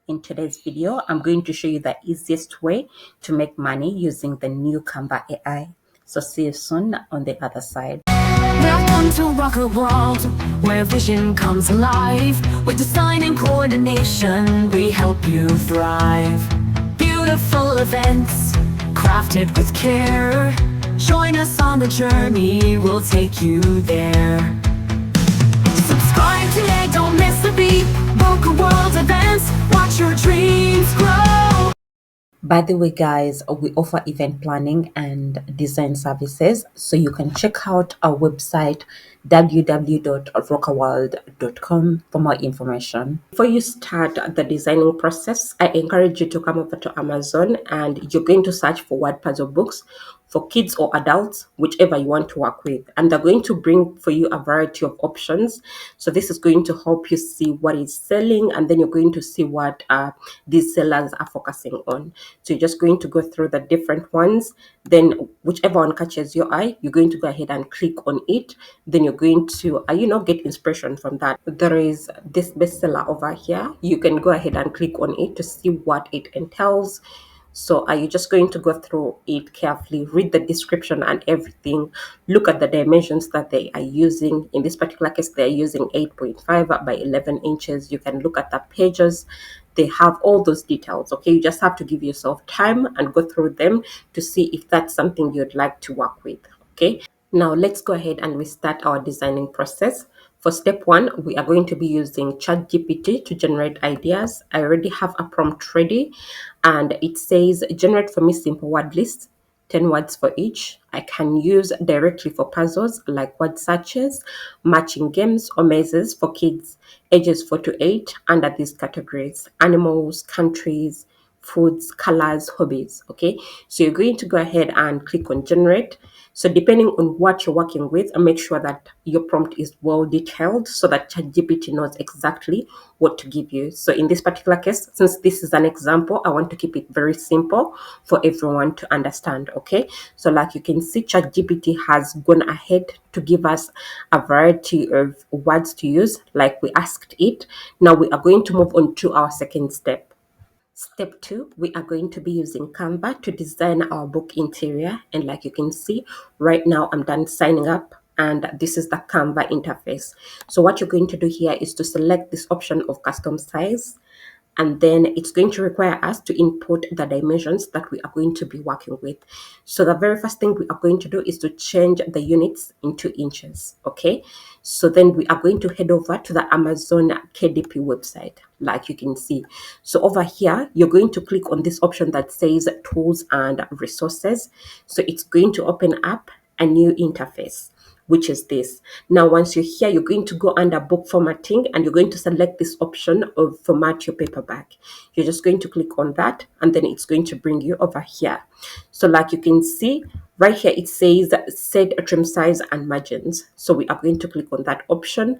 In today's video, I'm going to show you the easiest way to make money using the new Canva AI. So see you soon on the other side. Welcome to rock a world where vision comes alive. With design and coordination, we help you thrive. Beautiful events, crafted with care. Join us on the journey, we'll take you there. Subscribe today, don't miss a beat. Book a world events, watch your dreams grow. By the way, guys, we offer event planning and design services. So you can check out our website, www.rockaworld.com, for more information. Before you start the designing process, I encourage you to come over to Amazon and you're going to search for word puzzle books for kids or adults, whichever you want to work with. And they're going to bring for you a variety of options. So this is going to help you see what is selling, and then you're going to see what these sellers are focusing on. So you're just going to go through the different ones. Then whichever one catches your eye, you're going to go ahead and click on it. Then you're going to, get inspiration from that. There is this bestseller over here. You can go ahead and click on it to see what it entails. So are you just going to go through it carefully, read the description and everything, look at the dimensions that they are using. In this particular case, they're using 8.5 by 11 inches. You can look at the pages. They have all those details, okay? You just have to give yourself time and go through them to see if that's something you'd like to work with, okay? Now let's go ahead and we start our designing process. For step one, we are going to be using ChatGPT to generate ideas. I already have a prompt ready and it says generate for me simple word lists, 10 words for each. I can use directly for puzzles like word searches, matching games, or mazes for kids ages 4 to 8 under these categories: animals, countries, foods, colors, hobbies. Okay, so you're going to go ahead and click on generate. So depending on what you're working with, make sure that your prompt is well detailed so that ChatGPT knows exactly what to give you. So in this particular case, since this is an example, I want to keep it very simple for everyone to understand. Okay, so like you can see, ChatGPT has gone ahead to give us a variety of words to use like we asked it. Now we are going to move on to our second step. Step two, we are going to be using Canva to design our book interior. And like you can see, right now I'm done signing up and this is the Canva interface. So what you're going to do here is to select this option of custom size, and then it's going to require us to input the dimensions that we are going to be working with. So the very first thing we are going to do is to change the units into inches, okay? So then we are going to head over to the Amazon KDP website, like you can see. So over here, you're going to click on this option that says tools and resources. So it's going to open up a new interface, which is this. Now, once you're here, you're going to go under book formatting and you're going to select this option of format your paperback. You're just going to click on that and then it's going to bring you over here. So like you can see right here, it says set trim size and margins. So we are going to click on that option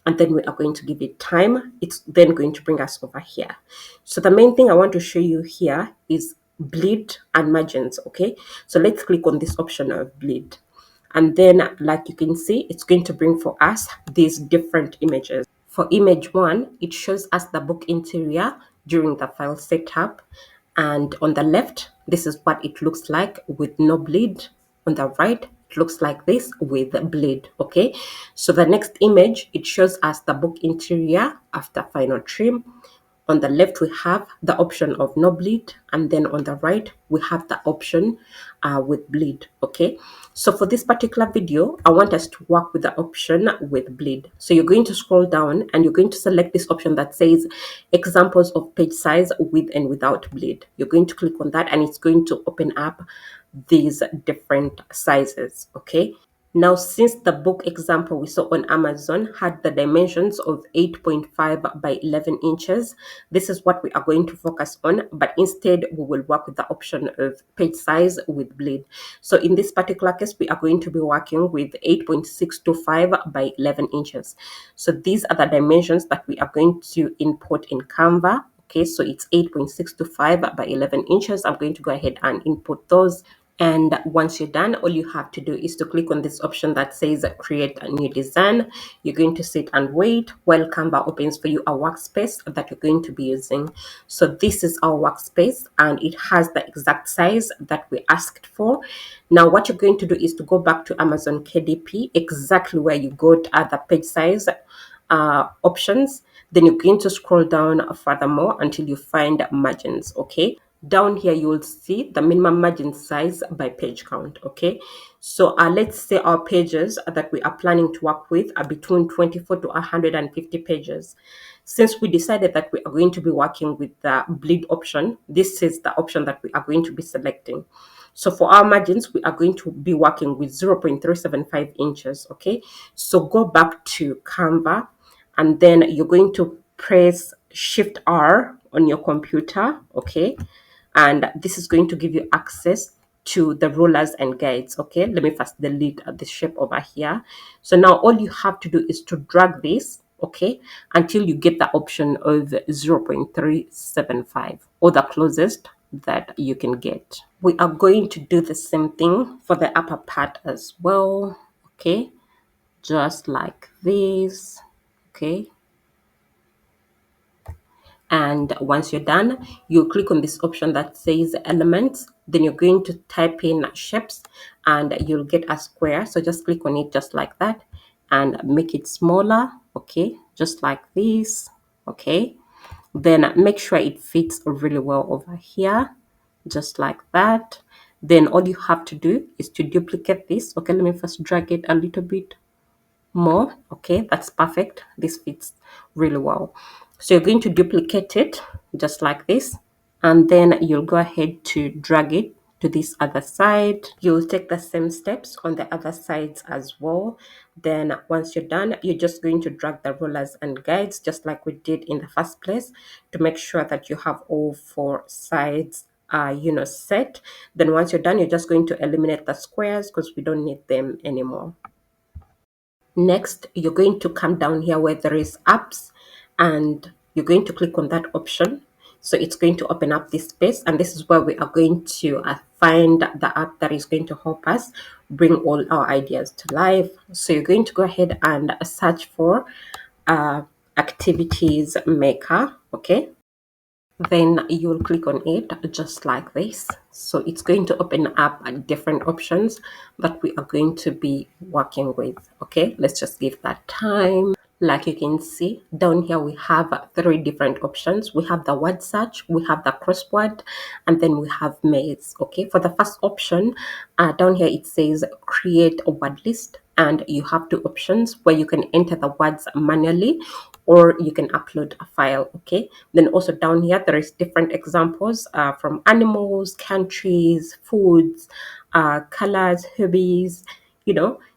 and then we are going to give it time. It's then going to bring us over here. So the main thing I want to show you here is bleed and margins, okay? So let's click on this option of bleed. And then, like you can see, it's going to bring for us these different images. For image one, it shows us the book interior during the file setup. And on the left, this is what it looks like with no bleed. On the right, it looks like this with bleed, okay? So the next image, it shows us the book interior after final trim. On the left, we have the option of no bleed, and then on the right, we have the option with bleed, okay? So for this particular video, I want us to work with the option with bleed. So you're going to scroll down and you're going to select this option that says examples of page size with and without bleed. You're going to click on that and it's going to open up these different sizes, okay? Now, since the book example we saw on Amazon had the dimensions of 8.5 by 11 inches, this is what we are going to focus on, but instead we will work with the option of page size with bleed. So in this particular case, we are going to be working with 8.625 by 11 inches. So these are the dimensions that we are going to input in Canva. Okay, so it's 8.625 by 11 inches. I'm going to go ahead and input those. And once you're done, all you have to do is to click on this option that says create a new design. You're going to sit and wait while Canva opens for you a workspace that you're going to be using. So this is our workspace and it has the exact size that we asked for. Now what you're going to do is to go back to Amazon KDP, exactly where you got the page size options. Then you're going to scroll down furthermore until you find margins. Okay, down here you will see the minimum margin size by page count. Okay, so let's say our pages that we are planning to work with are between 24 to 150 pages. Since we decided that we are going to be working with the bleed option, this is the option that we are going to be selecting. So for our margins, we are going to be working with 0.375 inches. Okay, so go back to Canva and then you're going to press Shift R on your computer. Okay, and this is going to give you access to the rulers and guides. Okay, let me first delete the shape over here. So now all you have to do is to drag this, okay, until you get the option of 0.375 or the closest that you can get. We are going to do the same thing for the upper part as well. Okay, just like this. Okay, and once you're done, you click on this option that says elements. Then you're going to type in shapes and you'll get a square. So just click on it just like that and make it smaller. Okay, just like this. Okay, then make sure it fits really well over here, just like that. Then all you have to do is to duplicate this. Okay, let me first drag it a little bit more. Okay, that's perfect. This fits really well. So you're going to duplicate it just like this, and then you'll go ahead to drag it to this other side. You'll take the same steps on the other sides as well. Then once you're done, you're just going to drag the rulers and guides just like we did in the first place to make sure that you have all four sides set. Then once you're done, you're just going to eliminate the squares because we don't need them anymore. Next, you're going to come down here where there is apps and you're going to click on that option. So it's going to open up this space, and this is where we are going to find the app that is going to help us bring all our ideas to life. So you're going to go ahead and search for activities maker. Okay, then you'll click on it just like this. So it's going to open up different options that we are going to be working with. Okay, let's just give that time. Like you can see down here, we have three different options. We have the word search, we have the crossword, and then we have maze. Okay, for the first option, down here it says create a word list, and you have two options where you can enter the words manually or you can upload a file. Okay, then also down here there is different examples from animals, countries, foods, colors, hobbies,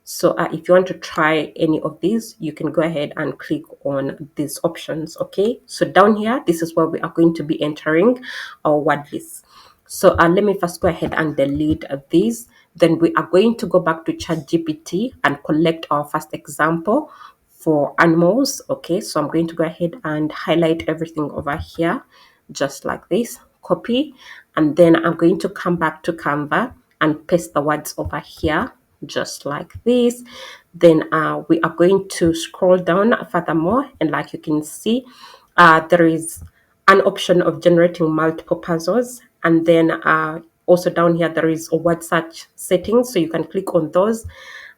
so if you want to try any of these, you can go ahead and click on these options. Okay, so down here, this is where we are going to be entering our word list. So let me first go ahead and delete these. Then we are going to go back to ChatGPT and collect our first example for animals. Okay, so I'm going to go ahead and highlight everything over here just like this, copy, and then I'm going to come back to Canva and paste the words over here just like this. Then we are going to scroll down furthermore, and like you can see, there is an option of generating multiple puzzles, and then also down here there is a word search settings, so you can click on those.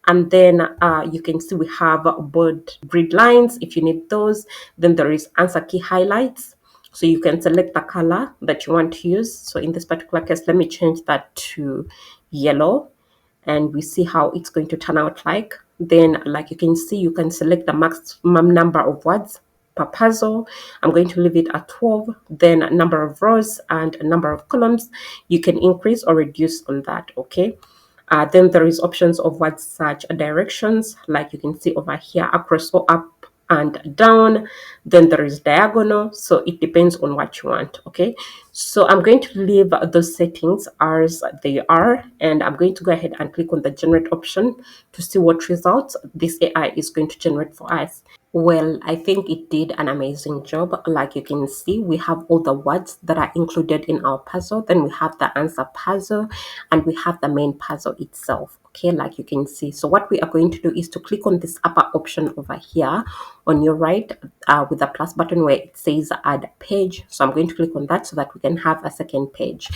And then you can see we have bold grid lines if you need those. Then there is answer key highlights, so you can select the color that you want to use. So in this particular case, let me change that to yellow, and we see how it's going to turn out like. Then like you can see, you can select the maximum number of words per puzzle. I'm going to leave it at 12. Then a number of rows and a number of columns, you can increase or reduce on that. Okay, then there is options of word search directions, like you can see over here, across or up and down. Then there is diagonal, so it depends on what you want. Okay, so I'm going to leave those settings as they are, and I'm going to go ahead and click on the generate option to see what results this AI is going to generate for us. Well, I think it did an amazing job. Like you can see, we have all the words that are included in our puzzle. Then we have the answer puzzle and we have the main puzzle itself. Okay, like you can see. So what we are going to do is to click on this upper option over here on your right with the plus button where it says add page. So I'm going to click on that so that we can have a second page.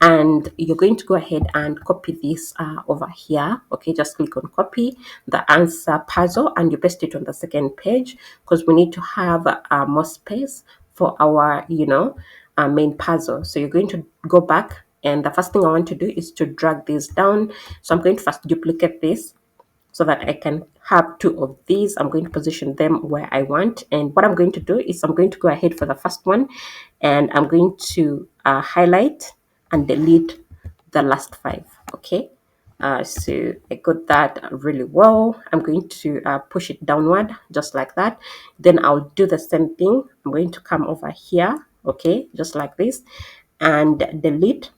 And you're going to go ahead and copy this over here. Okay, just click on copy the answer puzzle and you paste it on the second page because we need to have more space for our main puzzle. So you're going to go back, and the first thing I want to do is to drag this down. So I'm going to first duplicate this so that I can have two of these. I'm going to position them where I want. And what I'm going to do is I'm going to go ahead for the first one and I'm going to highlight and delete the last five. Okay. So I got that really well. I'm going to push it downward just like that. Then I'll do the same thing. I'm going to come over here. Okay. Just like this and delete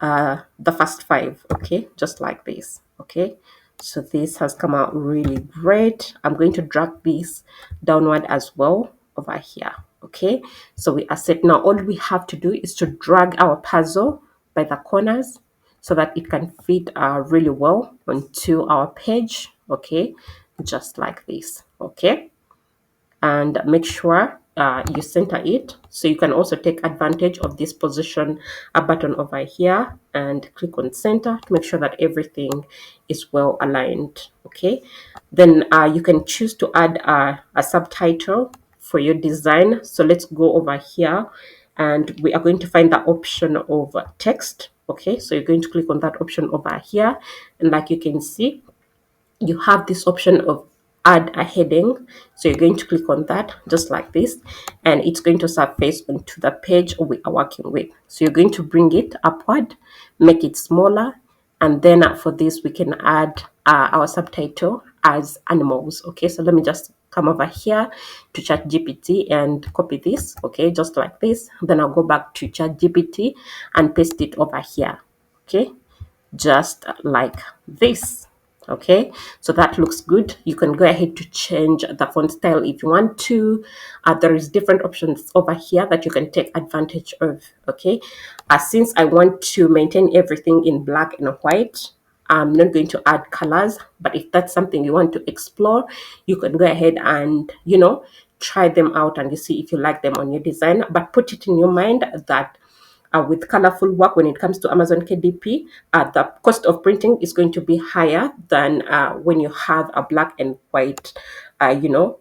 the first five. Okay. Just like this. Okay. So this has come out really great. I'm going to drag this downward as well over here. Okay, so we are set. Now all we have to do is to drag our puzzle by the corners so that it can fit really well onto our page. Okay, just like this. Okay, and make sure you center it. So you can also take advantage of this position a button over here and click on center to make sure that everything is well aligned. Okay, then you can choose to add a subtitle for your design. So let's go over here and we are going to find the option of text. Okay, so you're going to click on that option over here, and like you can see, you have this option of add a heading. So you're going to click on that just like this, and it's going to surface onto the page we are working with. So you're going to bring it upward, make it smaller, and then for this we can add our subtitle as animals. Okay, so let me just come over here to ChatGPT and copy this. Okay, just like this. Then I'll go back to ChatGPT and paste it over here. Okay, just like this. Okay, so that looks good. You can go ahead to change the font style if you want to. There is different options over here that you can take advantage of. Okay, since I want to maintain everything in black and white, I'm not going to add colors, but if that's something you want to explore, you can go ahead and try them out and you see if you like them on your design. But put it in your mind that with colorful work, when it comes to Amazon KDP, the cost of printing is going to be higher than when you have a black and white,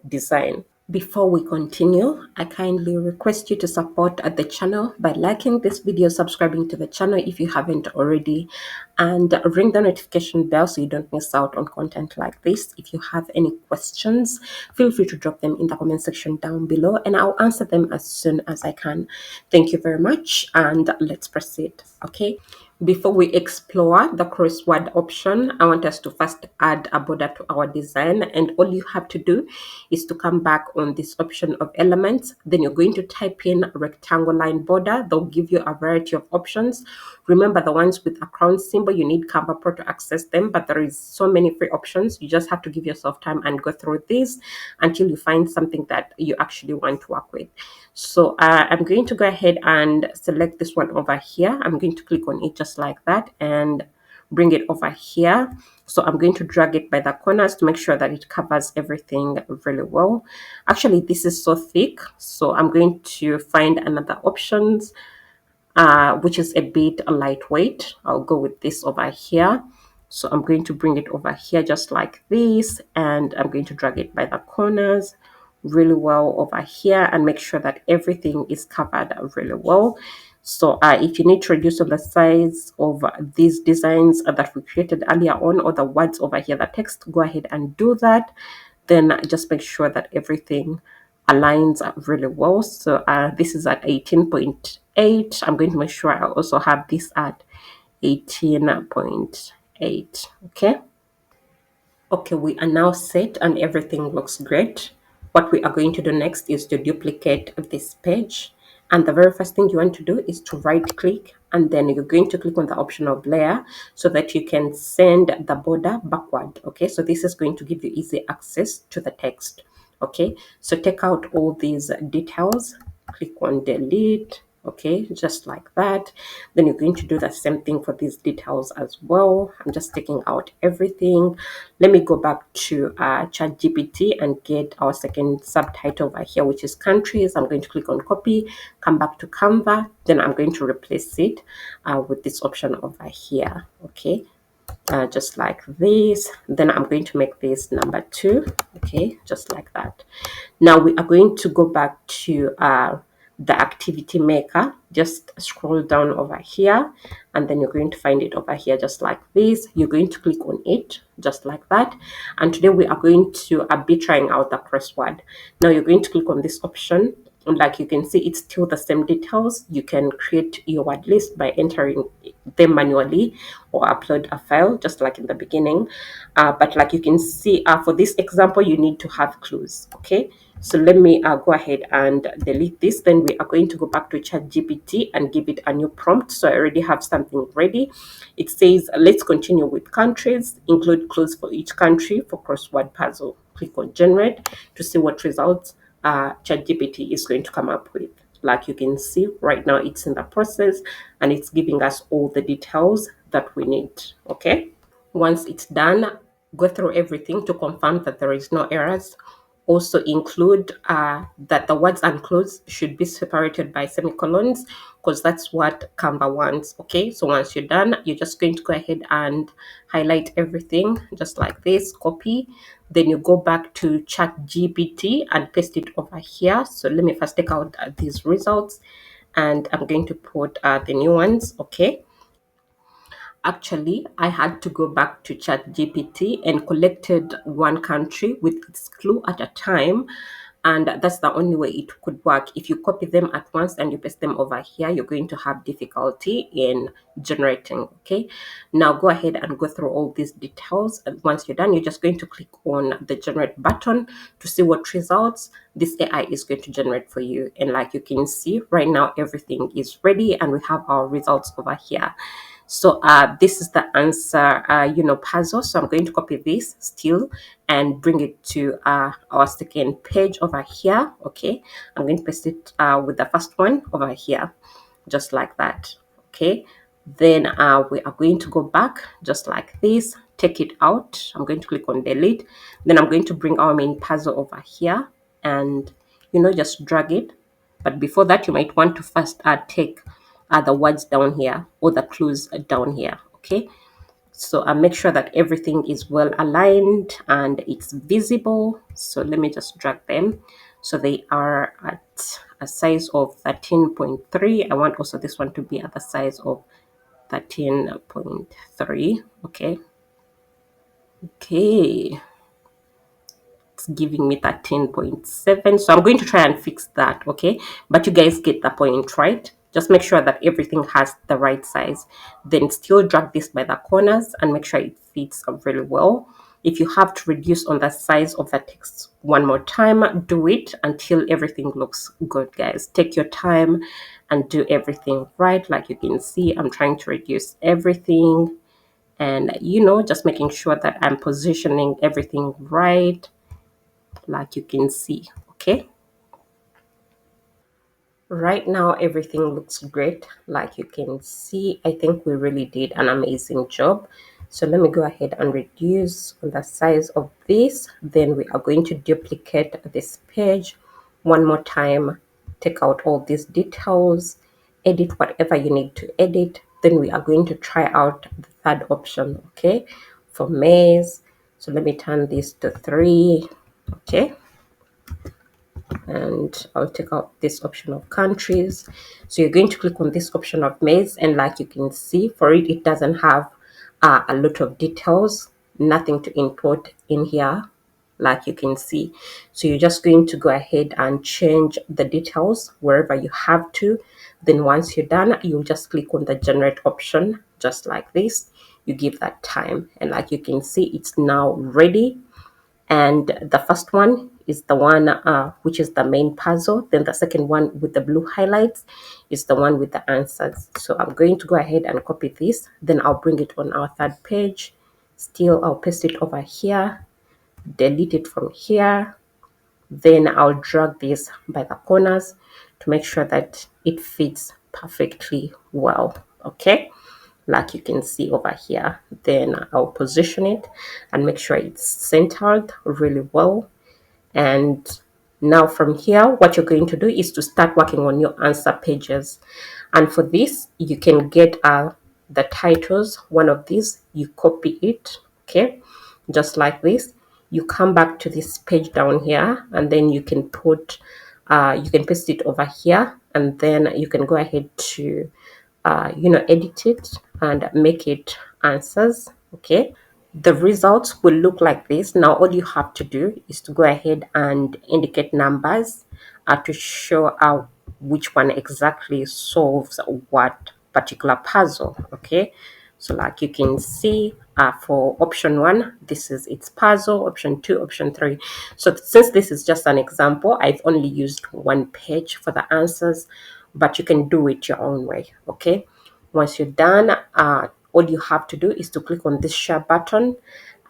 design. Before we continue, I kindly request you to support the channel by liking this video, subscribing to the channel if you haven't already, and ring the notification bell so you don't miss out on content like this. If you have any questions, feel free to drop them in the comment section down below and I'll answer them as soon as I can. Thank you very much, and let's proceed. Okay. Before we explore the crossword option, I want us to first add a border to our design, and all you have to do is to come back on this option of elements. Then you're going to type in rectangle line border. They'll give you a variety of options. Remember, the ones with a crown symbol, you need Canva Pro to access them, but there is so many free options. You just have to give yourself time and go through these until you find something that you actually want to work with. So I'm going to go ahead and select this one over here. I'm going to click on it just like that and bring it over here. So I'm going to drag it by the corners to make sure that it covers everything really well. Actually, this is so thick, so I'm going to find another options which is a bit lightweight. I'll go with this over here. So I'm going to bring it over here just like this, and I'm going to drag it by the corners really well over here and make sure that everything is covered really well. So if you need to reduce on the size of these designs that we created earlier on, or the words over here, the text, go ahead and do that. Then just make sure that everything aligns really well. So this is at 18.8. I'm going to make sure I also have this at 18.8. Okay. Okay, we are now set and everything looks great. What we are going to do next is to duplicate this page. And the very first thing you want to do is to right click, and then you're going to click on the option of layer so that you can send the border backward. Okay, so this is going to give you easy access to the text. Okay, so take out all these details, click on delete. Okay, just like that. Then you're going to do the same thing for these details as well. I'm just taking out everything. Let me go back to ChatGPT and get our second subtitle over here, which is countries. I'm going to click on copy, come back to Canva. Then I'm going to replace it with this option over here. Okay, just like this. Then I'm going to make this number 2. Okay, just like that. Now we are going to go back to the activity maker. Just scroll down over here, and then you're going to find it over here just like this. You're going to click on it just like that. And today we are going to be trying out the crossword. Now you're going to click on this option. Like you can see, it's still the same details. You can create your word list by entering them manually or upload a file just like in the beginning. But like you can see, for this example, you need to have clues. Okay, so let me go ahead and delete this. Then we are going to go back to ChatGPT and give it a new prompt. So I already have something ready. It says, let's continue with countries, include clues for each country for crossword puzzle. Click on generate to see what results ChatGPT is going to come up with. Like you can see right now, it's in the process and it's giving us all the details that we need. Okay, once it's done, go through everything to confirm that there is no errors. Also include that the words and clues should be separated by semicolons, because that's what Canva wants. Okay, so once you're done, you're just going to go ahead and highlight everything just like this, copy. Then you go back to ChatGPT and paste it over here. So let me first take out these results, and I'm going to put the new ones. Okay, actually, I had to go back to ChatGPT and collected one country with its clue at a time. And that's the only way it could work. If you copy them at once and you paste them over here, you're going to have difficulty in generating. Okay, now go ahead and go through all these details. And once you're done, you're just going to click on the generate button to see what results this AI is going to generate for you. And like you can see right now, everything is ready and we have our results over here. So this is the answer, puzzle. So I'm going to copy this still and bring it to our second page over here. Okay, I'm going to paste it with the first one over here, just like that. Okay, then we are going to go back just like this, take it out. I'm going to click on delete. Then I'm going to bring our main puzzle over here and, just drag it. But before that, you might want to first take the words down here or the clues down here. Okay, so make sure that everything is well aligned and it's visible. So let me just drag them so they are at a size of 13.3. I want also this one to be at the size of 13.3. Okay, it's giving me 13.7, so I'm going to try and fix that. Okay, but you guys get the point, right? Just make sure that everything has the right size, then still drag this by the corners and make sure it fits really well. If you have to reduce on the size of the text one more time, do it until everything looks good. Guys, take your time and do everything right. Like you can see, I'm trying to reduce everything and just making sure that I'm positioning everything right, like you can see. Okay, right now everything looks great. Like you can see, I think we really did an amazing job. So let me go ahead and reduce on the size of this. Then we are going to duplicate this page one more time, take out all these details, edit whatever you need to edit. Then we are going to try out the third option. Okay, for maze. So let me turn this to 3. Okay, and I'll take out this option of countries. So you're going to click on this option of maze, and like you can see, for it doesn't have a lot of details, nothing to input in here, like you can see. So you're just going to go ahead and change the details wherever you have to. Then once you're done, you just click on the generate option just like this. You give that time, and like you can see, it's now ready. And the first one is the one which is the main puzzle. Then the second one with the blue highlights is the one with the answers. So I'm going to go ahead and copy this. Then I'll bring it on our third page. Still, I'll paste it over here, delete it from here, Then I'll drag this by the corners to make sure that it fits perfectly well. Okay, like you can see over here. Then I'll position it and make sure it's centered really well. And now from here, what you're going to do is to start working on your answer pages. And for this, you can get the titles, one of these, you copy it, okay, just like this. You come back to this page down here, and then you can you can paste it over here, and then you can go ahead to, edit it and make it answers, okay. The results will look like this. Now all you have to do is to go ahead and indicate numbers to show out which one exactly solves what particular puzzle. Okay, so like you can see, for option 1, this is its puzzle, option 2, option 3. So since this is just an example, I've only used one page for the answers, but you can do it your own way. Okay, once you're done, all you have to do is to click on this share button,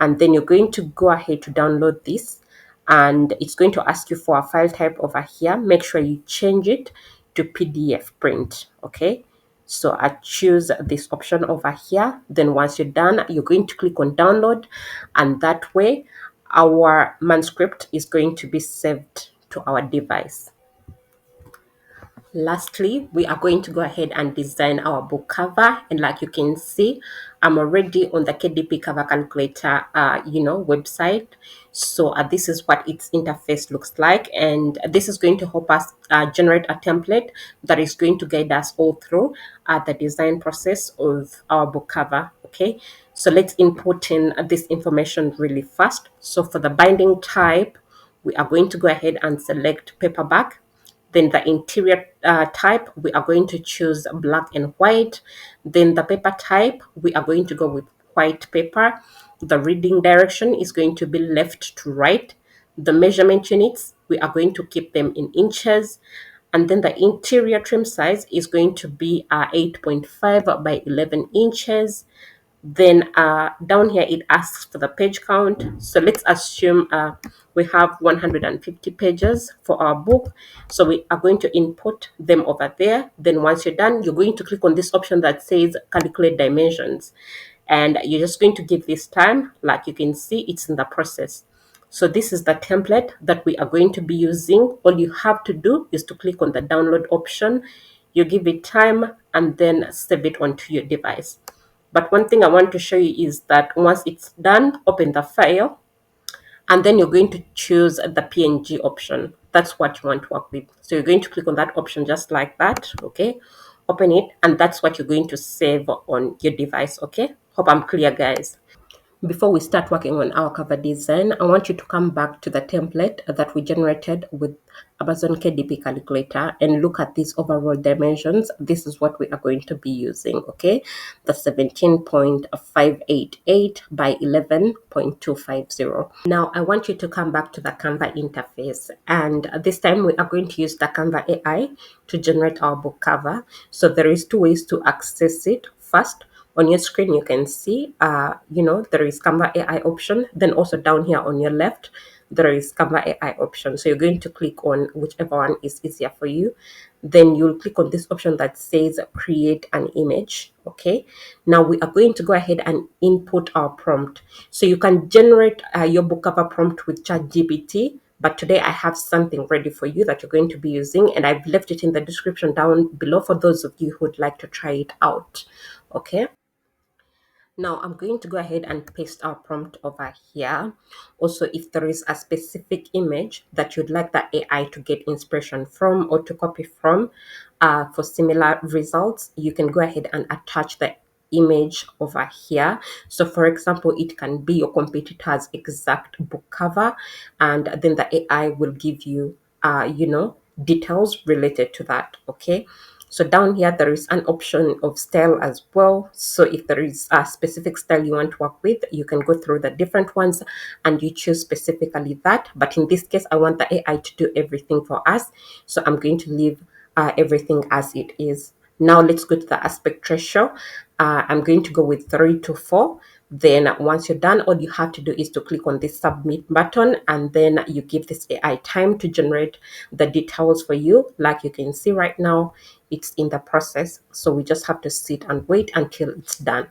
and then you're going to go ahead to download this, and it's going to ask you for a file type over here. Make sure you change it to PDF print. Okay, so I choose this option over here. Then once you're done, you're going to click on download, and that way our manuscript is going to be saved to our device. Lastly, we are going to go ahead and design our book cover. And like you can see, I'm already on the KDP cover calculator, website. So this is what its interface looks like. And this is going to help us generate a template that is going to guide us all through the design process of our book cover. Okay, so let's input in this information really fast. So for the binding type, we are going to go ahead and select paperback. Then the interior type, we are going to choose black and white. Then the paper type, we are going to go with white paper. The reading direction is going to be left to right. The measurement units, we are going to keep them in inches. And then the interior trim size is going to be 8.5 by 11 inches. Then down here, it asks for the page count. So let's assume we have 150 pages for our book. So we are going to input them over there. Then once you're done, you're going to click on this option that says calculate dimensions. And you're just going to give this time. Like you can see, it's in the process. So this is the template that we are going to be using. All you have to do is to click on the download option. You give it time and then save it onto your device. But one thing I want to show you is that once it's done, open the file, and then you're going to choose the PNG option. That's what you want to work with. So you're going to click on that option just like that. Okay, open it, and that's what you're going to save on your device. Okay, hope I'm clear, guys. Before we start working on our cover design, I want you to come back to the template that we generated with Amazon KDP calculator and look at these overall dimensions. This is what we are going to be using, okay? The 17.588 by 11.250. Now, I want you to come back to the Canva interface, and this time we are going to use the Canva AI to generate our book cover. So there is two ways to access it. First, on your screen, you can see, there is Canva AI option. Then also down here on your left, there is Canva AI option. So you're going to click on whichever one is easier for you. Then you'll click on this option that says create an image. Okay. Now we are going to go ahead and input our prompt. So you can generate your book cover prompt with ChatGPT. But today I have something ready for you that you're going to be using, and I've left it in the description down below for those of you who would like to try it out. Okay. Now I'm going to go ahead and paste our prompt over here. Also, if there is a specific image that you'd like the AI to get inspiration from or to copy from for similar results, you can go ahead and attach the image over here. So for example, it can be your competitor's exact book cover, and then the AI will give you, details related to that. Okay. So down here, there is an option of style as well. So if there is a specific style you want to work with, you can go through the different ones and you choose specifically that. But in this case, I want the AI to do everything for us. So I'm going to leave everything as it is. Now let's go to the aspect ratio. I'm going to go with 3:4. Then once you're done, all you have to do is to click on this submit button, and then you give this AI time to generate the details for you. Like you can see right now, it's in the process. So we just have to sit and wait until it's done.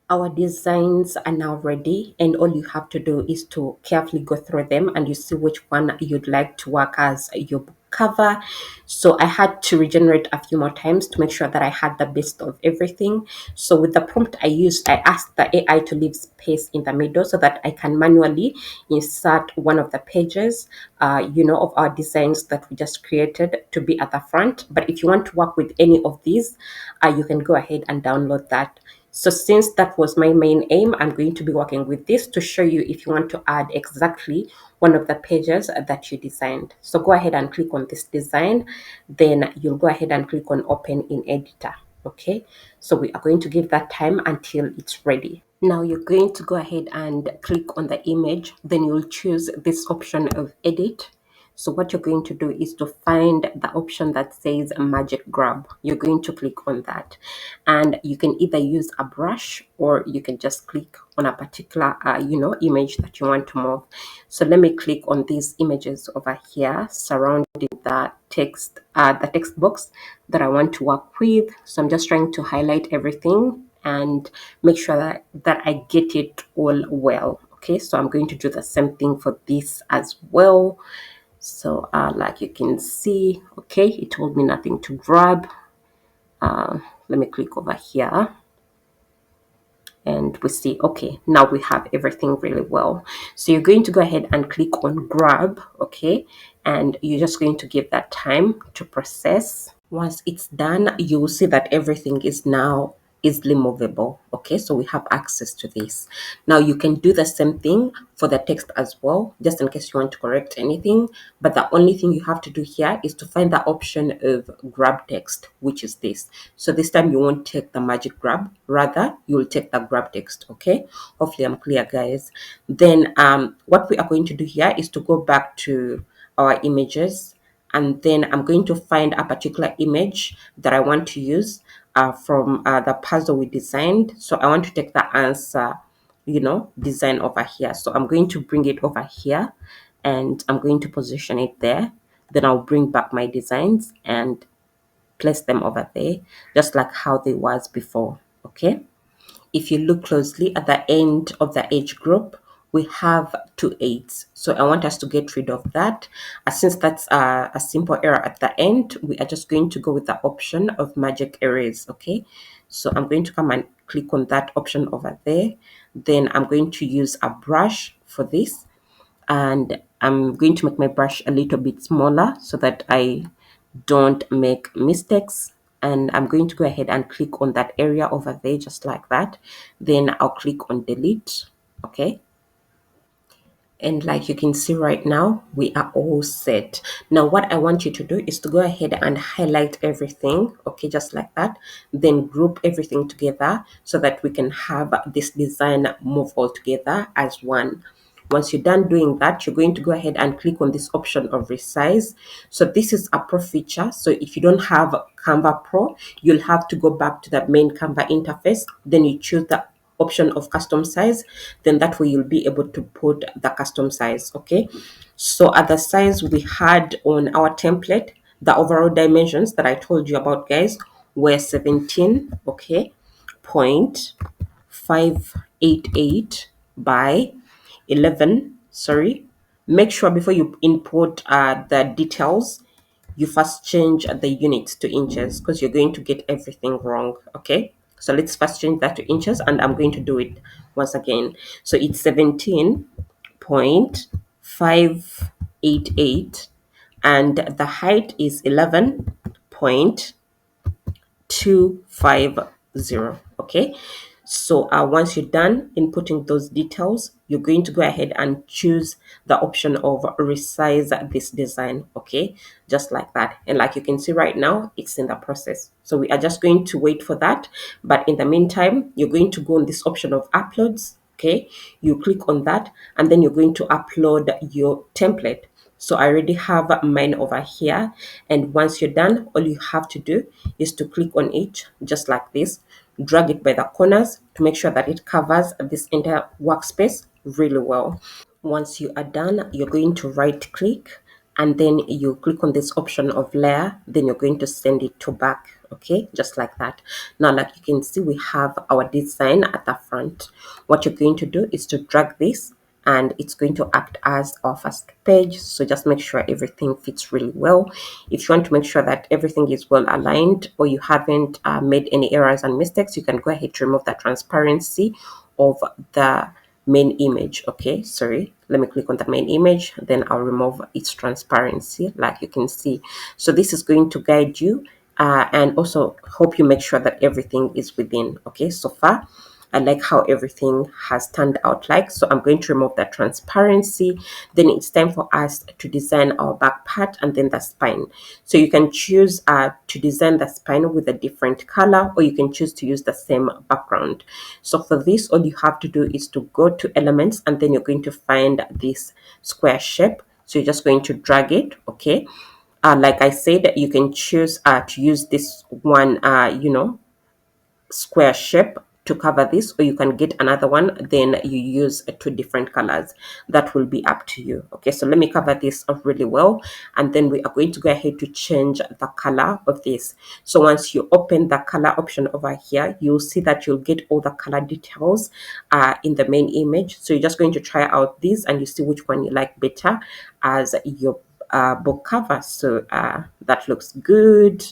Our designs are now ready, and all you have to do is to carefully go through them and you see which one you'd like to work as your book cover. So I had to regenerate a few more times to make sure that I had the best of everything. So with the prompt I used, I asked the AI to leave space in the middle so that I can manually insert one of the pages, of our designs that we just created to be at the front. But if you want to work with any of these, you can go ahead and download that. So since that was my main aim, I'm going to be working with this to show you if you want to add exactly one of the pages that you designed. So go ahead and click on this design, then you'll go ahead and click on open in editor. Okay, so we are going to give that time until it's ready. Now you're going to go ahead and click on the image, then you'll choose this option of edit. So what you're going to do is to find the option that says magic grab. You're going to click on that, and you can either use a brush or you can just click on a particular image that you want to move. So let me click on these images over here surrounding the text box that I want to work with. So I'm just trying to highlight everything and make sure that I get it all well. Okay, so I'm going to do the same thing for this as well. So like you can see, okay, it told me nothing to grab. Let me click over here and we see, okay, now we have everything really well. So you're going to go ahead and click on grab, okay, and you're just going to give that time to process. Once it's done, you will see that everything is now easily movable. Okay, so we have access to this. Now you can do the same thing for the text as well, just in case you want to correct anything. But the only thing you have to do here is to find the option of grab text, which is this. So this time you won't take the magic grab, rather you will take the grab text. Okay, hopefully I'm clear, guys. Then what we are going to do here is to go back to our images, and then I'm going to find a particular image that I want to use from the puzzle we designed. So I want to take the answer, design over here. So I'm going to bring it over here and I'm going to position it there. Then I'll bring back my designs and place them over there, just like how they was before. Okay. If you look closely at the end of the age group, we have 2 8s. So I want us to get rid of that. Since that's a simple error at the end, we are just going to go with the option of magic erase. Okay. So I'm going to come and click on that option over there. Then I'm going to use a brush for this, and I'm going to make my brush a little bit smaller so that I don't make mistakes. And I'm going to go ahead and click on that area over there just like that. Then I'll click on delete. Okay, and like you can see right now, we are all set. Now what I want you to do is to go ahead and highlight everything, okay, just like that. Then group everything together so that we can have this design move all together as one. Once you're done doing that, you're going to go ahead and click on this option of resize. So this is a pro feature. So if you don't have Canva Pro, you'll have to go back to the main Canva interface. Then you choose the option of custom size, then that way you'll be able to put the custom size. Okay, so at the size we had on our template, the overall dimensions that I told you about, guys, were 17, okay, 0.588 by 11. Sorry, make sure before you input the details, you first change the units to inches, because you're going to get everything wrong. Okay, so let's first change that to inches, and I'm going to do it once again. So it's 17.588, and the height is 11.250. Okay, so once you're done inputting those details, you're going to go ahead and choose the option of resize this design. Okay, just like that. And like you can see right now, it's in the process. So we are just going to wait for that. But in the meantime, you're going to go on this option of uploads. Okay, you click on that, and then you're going to upload your template. So I already have mine over here. And once you're done, all you have to do is to click on it just like this. drag it by the corners to make sure that it covers this entire workspace really well. Once you are done, you're going to right click and then you click on this option of layer, then you're going to send it to back. Okay, just like that. Now, like you can see, we have our design at the front. What you're going to do is to drag this and it's going to act as our first page. So just make sure everything fits really well. If you want to make sure that everything is well aligned or you haven't made any errors and mistakes, you can go ahead to remove the transparency of the main image. Okay, sorry, let me click on the main image, then I'll remove its transparency, like you can see. So this is going to guide you and also help you make sure that everything is within. Okay, so far I like how everything has turned out like. So I'm going to remove that transparency. Then it's time for us to design our back part and then the spine. So you can choose to design the spine with a different color, or you can choose to use the same background. So for this, all you have to do is to go to elements and then you're going to find this square shape. So you're just going to drag it. Okay. Like I said, you can choose to use this one, square shape to cover this, or you can get another one, then you use two different colors. That will be up to you. Okay, so let me cover this up really well, and then we are going to go ahead to change the color of this. So once you open the color option over here, you'll see that you'll get all the color details in the main image. So you're just going to try out these and you see which one you like better as your book cover. So that looks good.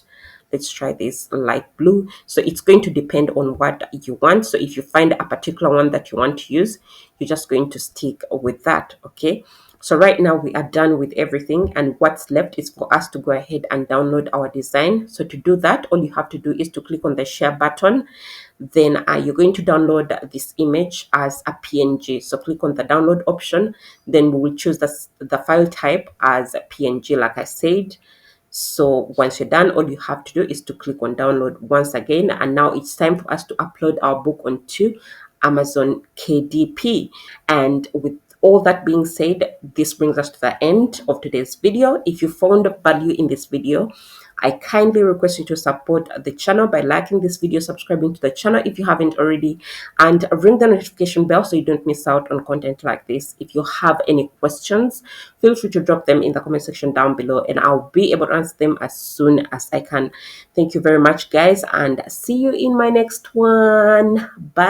Let's try this light blue. So it's going to depend on what you want. So if you find a particular one that you want to use, you're just going to stick with that. Okay, so right now we are done with everything, and what's left is for us to go ahead and download our design. So to do that, all you have to do is to click on the share button. Then you're going to download this image as a PNG. So click on the download option, then we will choose the file type as a PNG, like I said. So once you're done, all you have to do is to click on download once again. And now it's time for us to upload our book onto Amazon KDP. And with all that being said, this brings us to the end of today's video. If you found value in this video, I kindly request you to support the channel by liking this video, subscribing to the channel if you haven't already, and ring the notification bell so you don't miss out on content like this. If you have any questions, feel free to drop them in the comment section down below and I'll be able to answer them as soon as I can. Thank you very much, guys, and see you in my next one. Bye.